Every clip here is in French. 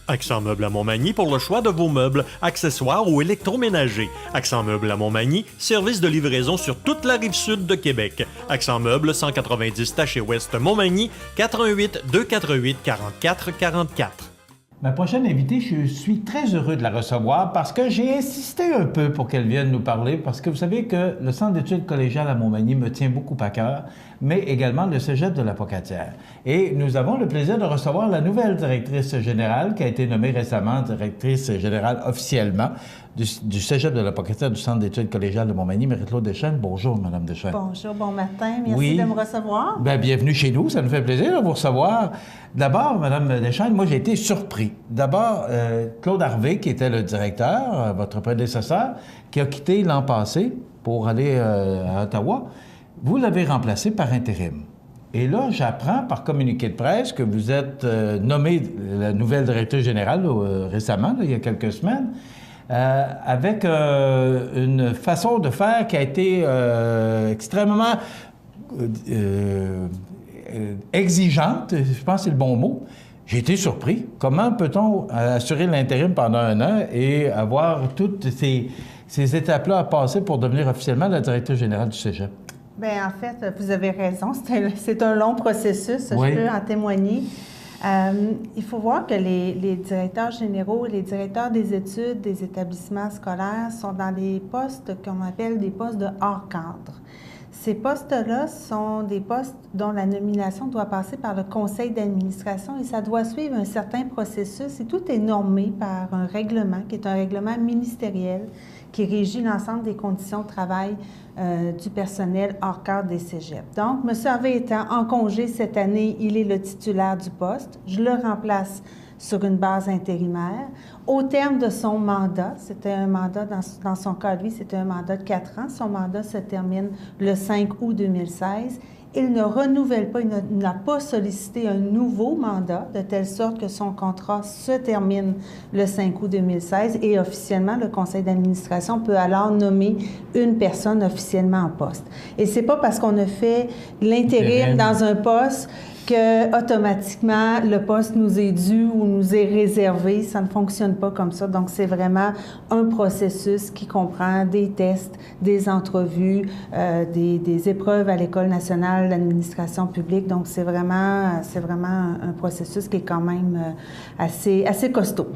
Accent Meubles à Montmagny pour le choix de vos meubles, accessoires ou électroménagers. Accent Meubles à Montmagny, service de livraison sur toute la rive sud de Québec. Accent Meubles, 190 Taché Ouest Montmagny, 88 248 44 44. Ma prochaine invitée, je suis très heureux de la recevoir parce que j'ai insisté un peu pour qu'elle vienne nous parler, parce que vous savez que le Centre d'études collégiales à Montmagny me tient beaucoup à cœur, mais également le Cégep de la Pocatière. Et nous avons le plaisir de recevoir la nouvelle directrice générale qui a été nommée récemment directrice générale officiellement du Cégep de la Pocatière du Centre d'études collégiales de Montmagny, Marie-Claude Deschênes. Bonjour, Madame Deschênes. Bonjour, bon matin. Merci de me recevoir. Bien, bienvenue chez nous. Ça nous fait plaisir de vous recevoir. D'abord, Madame Deschênes, moi, j'ai été surpris. D'abord, Claude Harvey, qui était le directeur, votre prédécesseur, qui a quitté l'an passé pour aller à Ottawa, vous l'avez remplacé par intérim. Et là, j'apprends par communiqué de presse que vous êtes nommée la nouvelle directrice générale récemment, là, il y a quelques semaines, avec une façon de faire qui a été extrêmement exigeante, je pense que c'est le bon mot. J'ai été surpris. Comment peut-on assurer l'intérim pendant un an et avoir toutes ces étapes-là à passer pour devenir officiellement la directrice générale du Cégep? Bien, en fait, vous avez raison. C'est un long processus, oui. Je peux en témoigner. Il faut voir que les directeurs généraux, les directeurs des études des établissements scolaires sont dans des postes qu'on appelle des postes de hors cadre. Ces postes-là sont des postes dont la nomination doit passer par le conseil d'administration et ça doit suivre un certain processus et tout est normé par un règlement qui est un règlement ministériel qui régit l'ensemble des conditions de travail du personnel hors cadre des cégeps. Donc, M. Harvey étant en congé cette année, il est le titulaire du poste. Je le remplace sur une base intérimaire. Au terme de son mandat, c'était un mandat, dans son cas, lui, c'était un mandat de 4 ans. Son mandat se termine le 5 août 2016. Il ne renouvelle pas, il n'a pas sollicité un nouveau mandat, de telle sorte que son contrat se termine le 5 août 2016 et officiellement, le conseil d'administration peut alors nommer une personne officiellement en poste. Et c'est pas parce qu'on a fait l'intérim dans un poste que automatiquement le poste nous est dû ou nous est réservé. Ça ne fonctionne pas comme ça. Donc, c'est vraiment un processus qui comprend des tests, des entrevues, des épreuves à l'École nationale d'administration publique. Donc, c'est vraiment un processus qui est quand même assez costaud.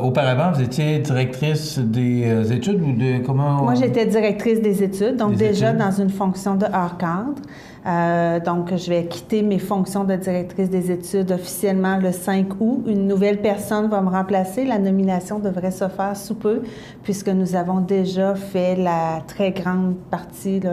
Auparavant, vous étiez directrice des études ou de comment? Moi, j'étais directrice des études, donc déjà dans une fonction de hors cadre. Donc, je vais quitter mes fonctions de directrice des études officiellement le 5 août. Une nouvelle personne va me remplacer. La nomination devrait se faire sous peu, puisque nous avons déjà fait la très grande partie, là,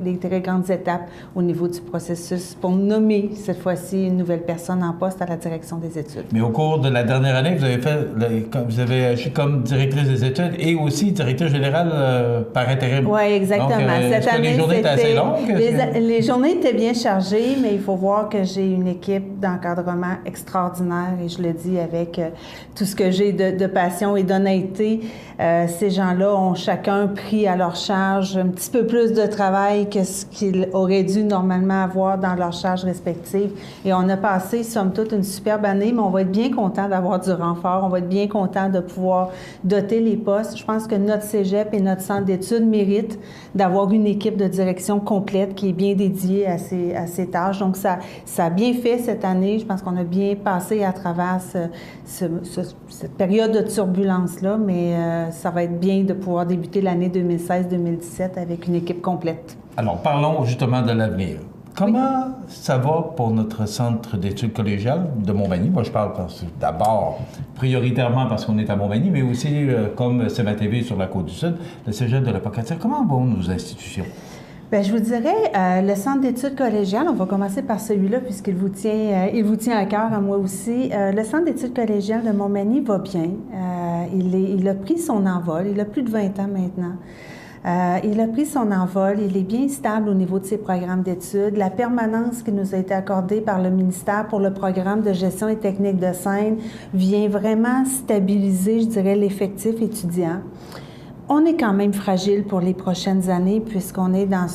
les très grandes étapes au niveau du processus pour nommer cette fois-ci une nouvelle personne en poste à la direction des études. Mais au cours de la dernière année, vous avez agi comme directrice des études et aussi directrice générale par intérim. Oui, exactement. Donc, cette année, les journées étaient assez longues? Les journées étaient bien chargées, mais il faut voir que j'ai une équipe d'encadrement extraordinaire et je le dis avec tout ce que j'ai de passion et d'honnêteté. Ces gens-là ont chacun pris à leur charge un petit peu plus de travail que ce qu'ils auraient dû normalement avoir dans leurs charges respectives. Et on a passé, somme toute, une superbe année, mais on va être bien content d'avoir du renfort. On va être bien content de pouvoir doter les postes. Je pense que notre cégep et notre centre d'études méritent d'avoir une équipe de direction complète qui est bien dédiée à ces tâches. Donc, ça a bien fait cette année. Je pense qu'on a bien passé à travers cette période de turbulence-là, mais ça va être bien de pouvoir débuter l'année 2016-2017 avec une équipe complète. Alors, parlons justement de l'avenir. Comment ça va pour notre centre d'études collégiales de Montmagny? Moi, je parle d'abord, prioritairement parce qu'on est à Montmagny, mais aussi, comme CMA-TV sur la Côte-du-Sud, le Cégep de la Pocatière. Comment vont nos institutions? Bien, je vous dirais, le Centre d'études collégiales, on va commencer par celui-là puisqu'il vous tient à cœur, à moi aussi. Le Centre d'études collégiales de Montmagny va bien. Il a pris son envol. Il a plus de 20 ans maintenant. Il a pris son envol, il est bien stable au niveau de ses programmes d'études. La permanence qui nous a été accordée par le ministère pour le programme de gestion et technique de scène vient vraiment stabiliser, je dirais, l'effectif étudiant. On est quand même fragile pour les prochaines années puisqu'on est dans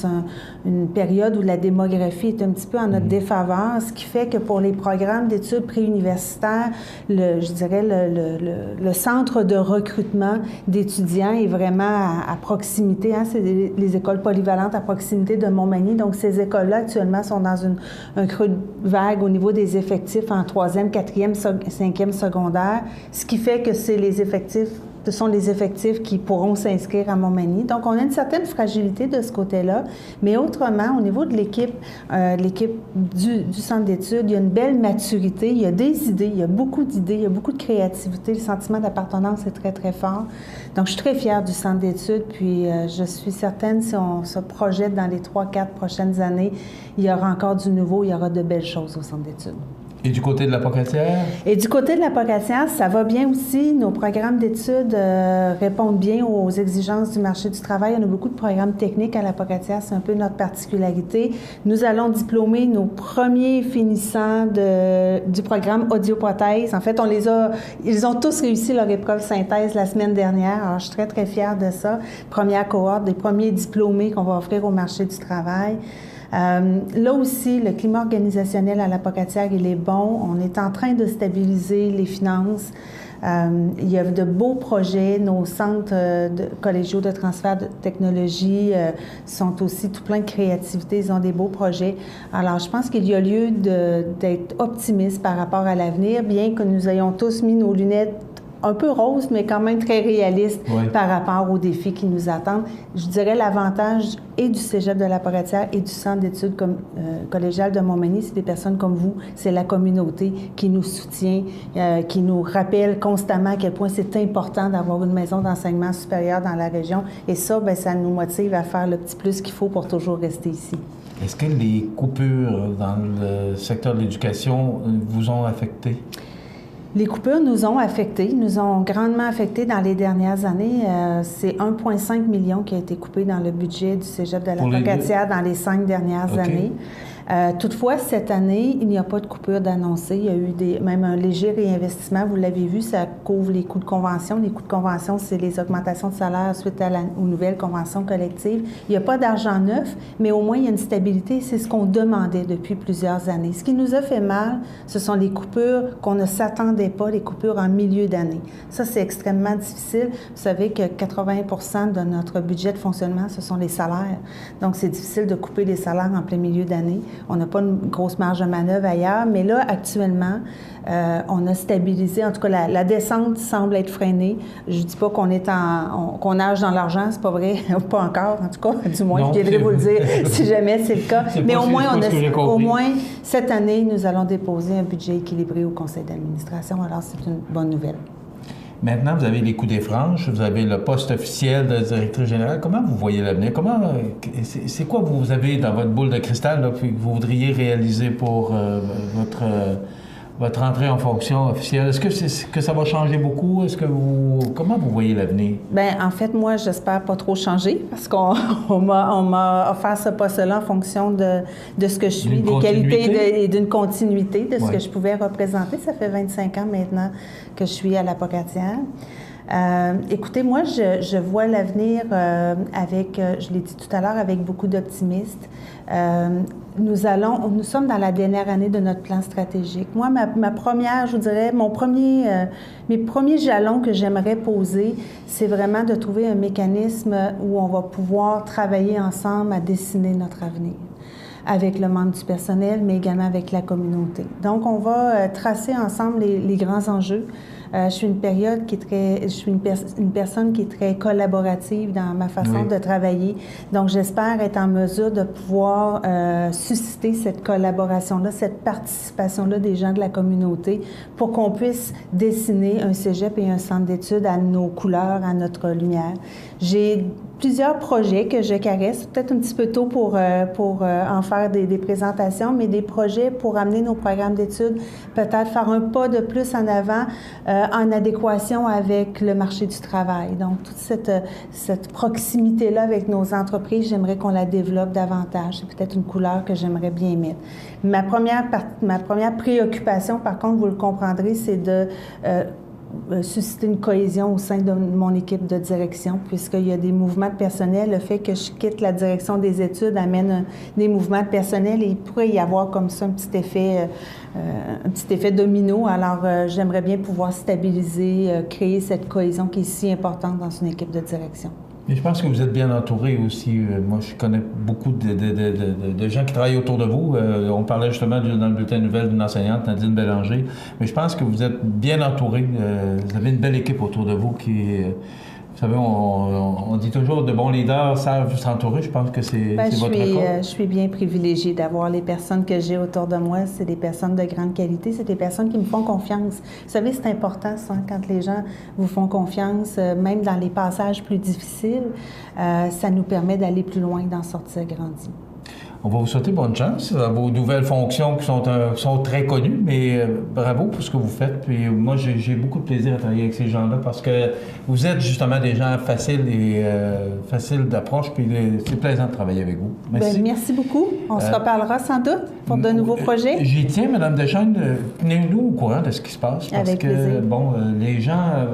une période où la démographie est un petit peu en notre défaveur, ce qui fait que pour les programmes d'études préuniversitaires, le centre de recrutement d'étudiants est vraiment à proximité. Hein, c'est les écoles polyvalentes à proximité de Montmagny. Donc, ces écoles-là, actuellement, sont dans un creux de vague au niveau des effectifs en 3e, 4e, 5e secondaire, ce qui fait que ce sont les effectifs qui pourront s'inscrire à Montmagny. Donc, on a une certaine fragilité de ce côté-là. Mais autrement, au niveau de l'équipe du centre d'études, il y a une belle maturité, il y a des idées, il y a beaucoup d'idées, il y a beaucoup de créativité. Le sentiment d'appartenance est très, très fort. Donc, je suis très fière du centre d'études. Puis, je suis certaine, si on se projette dans les 3-4 prochaines années, il y aura encore du nouveau, il y aura de belles choses au centre d'études. Et du côté de la Pocatière? Et du côté de la Pocatière, ça va bien aussi. Nos programmes d'études répondent bien aux exigences du marché du travail. On a beaucoup de programmes techniques à la Pocatière, c'est un peu notre particularité. Nous allons diplômer nos premiers finissants du programme audioprothèse. En fait, ils ont tous réussi leur épreuve synthèse la semaine dernière. Alors, je suis très, très fière de ça. Première cohorte, des premiers diplômés qu'on va offrir au marché du travail. Là aussi, le climat organisationnel à la Pocatière, il est bon. On est en train de stabiliser les finances. Il y a de beaux projets. Nos centres collégiaux de transfert de technologie sont aussi tout plein de créativité. Ils ont des beaux projets. Alors, je pense qu'il y a lieu d'être optimiste par rapport à l'avenir, bien que nous ayons tous mis nos lunettes un peu rose, mais quand même très réaliste par rapport aux défis qui nous attendent. Je dirais l'avantage et du Cégep de la Pocatière et du Centre d'études collégiales de Montmagny, c'est des personnes comme vous, c'est la communauté qui nous soutient, qui nous rappelle constamment à quel point c'est important d'avoir une maison d'enseignement supérieur dans la région. Et ça, bien, ça nous motive à faire le petit plus qu'il faut pour toujours rester ici. Est-ce que les coupures dans le secteur de l'éducation vous ont affecté? Les coupures nous ont affectés, nous ont grandement affectés dans les dernières années. C'est 1,5 million qui a été coupé dans le budget du Cégep de la Pocatière dans les 5 dernières années. Toutefois, cette année, il n'y a pas de coupure d'annoncé. Il y a eu même un léger réinvestissement. Vous l'avez vu, ça couvre les coûts de convention. Les coûts de convention, c'est les augmentations de salaire suite aux nouvelles conventions collectives. Il n'y a pas d'argent neuf, mais au moins, il y a une stabilité. C'est ce qu'on demandait depuis plusieurs années. Ce qui nous a fait mal, ce sont les coupures qu'on ne s'attendait pas, les coupures en milieu d'année. Ça, c'est extrêmement difficile. Vous savez que 80% de notre budget de fonctionnement, ce sont les salaires. Donc, c'est difficile de couper les salaires en plein milieu d'année. On n'a pas une grosse marge de manœuvre ailleurs, mais là, actuellement, on a stabilisé. En tout cas, la descente semble être freinée. Je ne dis pas qu'on nage dans l'argent, c'est pas vrai, pas encore, en tout cas, du moins, je viendrai vous le dire si jamais c'est le cas. Mais au moins, cette année, nous allons déposer un budget équilibré au conseil d'administration. Alors, c'est une bonne nouvelle. Maintenant, vous avez les coups des franches, vous avez le poste officiel de directrice générale. Comment vous voyez l'avenir? C'est quoi vous avez dans votre boule de cristal là, que vous voudriez réaliser pour votre entrée en fonction officielle? Est-ce que ça va changer beaucoup? Comment vous voyez l'avenir? Bien, en fait, moi, j'espère pas trop changer parce qu'on m'a offert ce poste-là en fonction de ce que je suis, des qualités et d'une continuité de ce que je pouvais représenter. Ça fait 25 ans maintenant que je suis à la Pocatière. Écoutez, moi, je vois l'avenir je l'ai dit tout à l'heure, avec beaucoup d'optimisme. Nous sommes dans la dernière année de notre plan stratégique. Moi, ma première, je vous dirais, mes premiers jalons que j'aimerais poser, c'est vraiment de trouver un mécanisme où on va pouvoir travailler ensemble à dessiner notre avenir, avec le membre du personnel, mais également avec la communauté. Donc, on va tracer ensemble les grands enjeux. Je suis une personne qui est très collaborative dans ma façon de travailler. Donc, j'espère être en mesure de pouvoir susciter cette collaboration-là, cette participation-là des gens de la communauté pour qu'on puisse dessiner un cégep et un centre d'études à nos couleurs, à notre lumière. J'ai plusieurs projets que je caresse, peut-être un petit peu tôt pour en faire des présentations, mais des projets pour amener nos programmes d'études, peut-être faire un pas de plus en avant en adéquation avec le marché du travail. Donc, toute cette proximité-là avec nos entreprises, j'aimerais qu'on la développe davantage. C'est peut-être une couleur que j'aimerais bien mettre. Ma première préoccupation, par contre, vous le comprendrez, c'est de susciter une cohésion au sein de mon équipe de direction, puisqu'il y a des mouvements de personnel. Le fait que je quitte la direction des études amène des mouvements de personnel et il pourrait y avoir comme ça un petit effet domino. Alors, j'aimerais bien pouvoir stabiliser, créer cette cohésion qui est si importante dans une équipe de direction. Mais je pense que vous êtes bien entouré aussi. Moi, je connais beaucoup de gens qui travaillent autour de vous. On parlait justement dans le bulletin de nouvelles d'une enseignante, Nadine Bélanger. Mais je pense que vous êtes bien entouré. Vous avez une belle équipe autour de vous qui... Vous savez, on dit toujours de bons leaders savent s'entourer. Je pense que c'est votre cas. Je suis bien privilégiée d'avoir les personnes que j'ai autour de moi. C'est des personnes de grande qualité. C'est des personnes qui me font confiance. Vous savez, c'est important, ça, quand les gens vous font confiance, même dans les passages plus difficiles, ça nous permet d'aller plus loin, d'en sortir grandi. On va vous souhaiter bonne chance dans vos nouvelles fonctions qui sont très connues, mais bravo pour ce que vous faites. Puis moi, j'ai beaucoup de plaisir à travailler avec ces gens-là parce que vous êtes justement des gens faciles d'approche, puis c'est plaisant de travailler avec vous. Merci. Bien, merci beaucoup. On se reparlera sans doute pour de nouveaux projets. J'y tiens, Mme Deschaines, tenez-nous au courant de ce qui se passe. Parce avec que, plaisir. bon, les gens,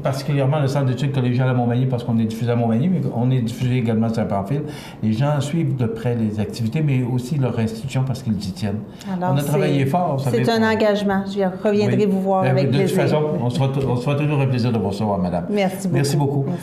particulièrement le Centre d'études collégiales à Montmagny, parce qu'on est diffusé à Montmagny, mais on est diffusé également à Saint-Pamphile, les gens suivent de près les activités, mais aussi leur institution parce qu'ils y tiennent. Alors, on a travaillé fort. C'est un engagement. Je reviendrai vous voir avec plaisir. De toute façon, on se fera toujours un plaisir de vous recevoir, madame. Merci beaucoup. Merci beaucoup. Merci.